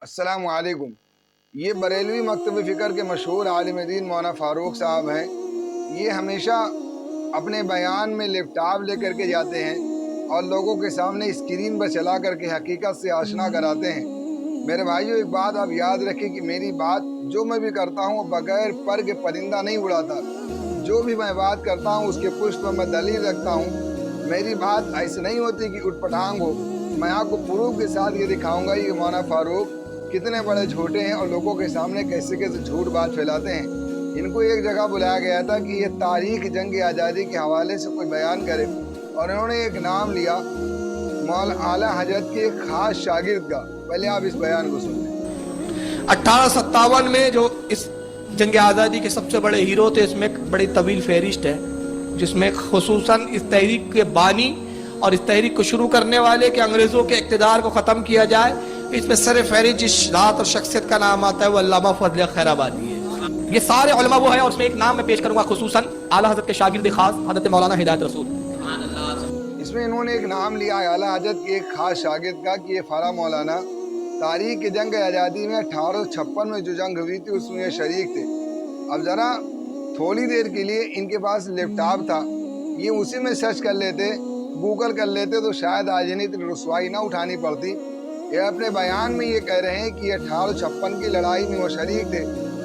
अस्सलाम वालेकुम। ये बरेलवी मकतब फ़िक्र के मशहूर आलिम दीन मौलाना फ़ारूक साहब हैं। ये हमेशा अपने बयान में लैपटॉप लेकर के जाते हैं और लोगों के सामने स्क्रीन पर चला करके हकीकत से आशना कराते हैं। मेरे भाइयों, एक बात आप याद रखें कि मेरी बात जो मैं भी करता हूँ बग़ैर पर के परिंदा नहीं उड़ाता। जो भी मैं बात करता हूँ उसके पुष्ट पर मैं दलील रखता हूँ। मेरी बात ऐसी नहीं होती कि उटपटांग हो। मैं आपको प्रूफ के साथ ये दिखाऊंगा कि मौलाना फ़ारूक कितने बड़े झूठे हैं और लोगों के सामने कैसे कैसे झूठ बात फैलाते हैं। इनको एक जगह बुलाया गया था कि ये तारीख जंग आज़ादी के हवाले से कोई बयान करे और इन्होंने एक नाम लिया मौलाना आला हजरत के एक खास शागिर्द का। पहले आप इस बयान को सुन लें। 1857 में जो इस जंग आज़ादी के सबसे बड़े हीरो थे, इसमें एक बड़ी तवील फहरिस्त है जिसमें खुसूसन इस तहरीक के बानी और इस तहरीक को शुरू करने वाले कि अंग्रेज़ों के इक़्तिदार को ख़त्म किया जाए, इसमें सर फहरिस्त जिस रात और शख्सियत का नाम आता है वो अल्लामा फजल खैराबादी है। ये सारे उलमा वो है और उसमें एक नाम मैं पेश करूंगा खुसूसन आला हज़रत के शागिर्द खास हज़रत मौलाना हिदायत रसूल। इसमें इन्होंने एक नाम लिया आला हजरत के एक खास शागिर्द का कि ये फ़ारा मौलाना तारीख की जंग आज़ादी में 1856 में जो जंग हुई थी उसमें ये शरीक थे। अब ज़रा थोड़ी देर के लिए इनके पास लैपटॉप था, ये उसी में सर्च कर लेते, गूगल कर लेते तो शायद आज इतनी रसवाई ना उठानी पड़ती। ये अपने बयान में ये कह रहे हैं कि 1856 की लड़ाई में वो शरीक थे।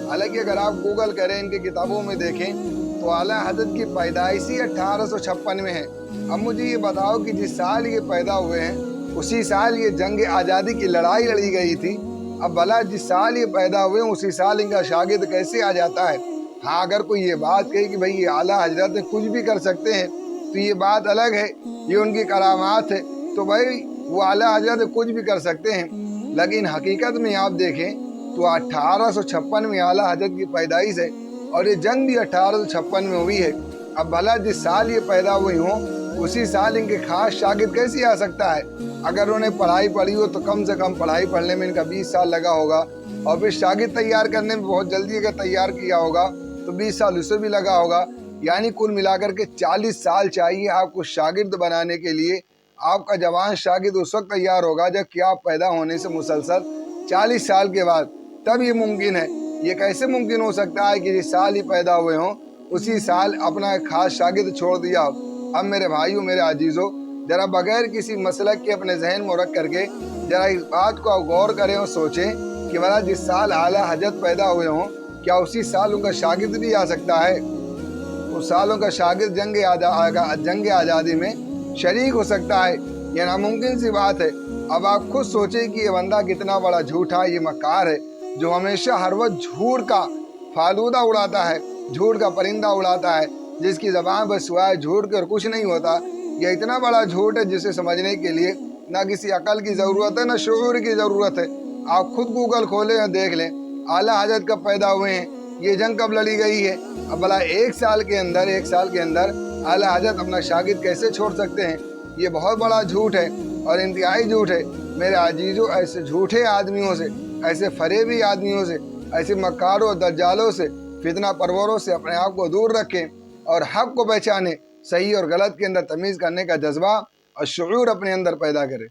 हालांकि अगर आप गूगल करें, इनकी किताबों में देखें तो आला हज़रत की पैदाइश ही 1856 में है। अब मुझे ये बताओ कि जिस साल ये पैदा हुए हैं उसी साल ये जंग आज़ादी की लड़ाई लड़ी गई थी। अब भला जिस साल ये पैदा हुए उसी साल इनका शागिर्द कैसे आ जाता है? हाँ, अगर कोई ये बात कहे कि भाई ये आला हज़रत कुछ भी कर सकते हैं तो ये बात अलग है, ये उनकी करामात है, तो भाई वो आला हज़रत कुछ भी कर सकते हैं। लेकिन हकीकत में आप देखें तो 1856 में आला हज़रत की पैदाइश है और ये जंग भी 1856 में हुई है। अब भला जिस साल ये पैदा हुई हों उसी साल इनके खास शागिर्द कैसे आ सकता है? अगर उन्हें पढ़ाई पढ़ी हो तो कम से कम पढ़ाई पढ़ने में इनका 20 साल लगा होगा और फिर शागिर्द तैयार करने में बहुत जल्दी अगर तैयार किया होगा तो 20 साल उसे भी लगा होगा। यानी कुल मिलाकर के 40 साल चाहिए आपको शागिर्द बनाने के लिए। आपका जवान शागिर्द उस वक्त तैयार होगा जब कि आप पैदा होने से मुसलसल 40 साल के बाद, तब ये मुमकिन है। ये कैसे मुमकिन हो सकता है कि जिस साल ही पैदा हुए हों उसी साल अपना एक खास शागिर्द छोड़ दिया हो? अब मेरे भाइयों, मेरे अजीज़ों, ज़रा बगैर किसी मसलक के अपने जहन में रख करके ज़रा इस बात को गौर करें और सोचें कि भला जिस साल आला हज़रत पैदा हुए हों क्या उसी साल उनका शागिर्द भी आ सकता है? उस सालों का शागिर्द जंग आज़ादी में शरीक हो सकता है? ये नामुमकिन सी बात है। अब आप खुद सोचें कि ये बंदा कितना बड़ा झूठा, ये मक्कार है जो हमेशा हर वक्त झूठ का फालूदा उड़ाता है, झूठ का परिंदा उड़ाता है, जिसकी ज़बान पर सिवाय झूठ के और कुछ नहीं होता। ये इतना बड़ा झूठ है जिसे समझने के लिए ना किसी अकल की ज़रूरत है ना शऊर की ज़रूरत है। आप खुद गूगल खोलें और देख लें आला हज़रत कब पैदा हुए हैं, ये जंग कब लड़ी गई है। अब भला एक साल के अंदर आला हज़रत अपना शागिर्द कैसे छोड़ सकते हैं? ये बहुत बड़ा झूठ है और इंतहाई झूठ है। मेरे अजीज़ों, ऐसे झूठे आदमियों से, ऐसे फरेबी आदमियों से, ऐसे मक्कारों और दज्जालों से, फितना परवरों से अपने आप को दूर रखें और हक़ को पहचानें। सही और गलत के अंदर तमीज़ करने का जज्बा और शऊर अपने अंदर पैदा करें।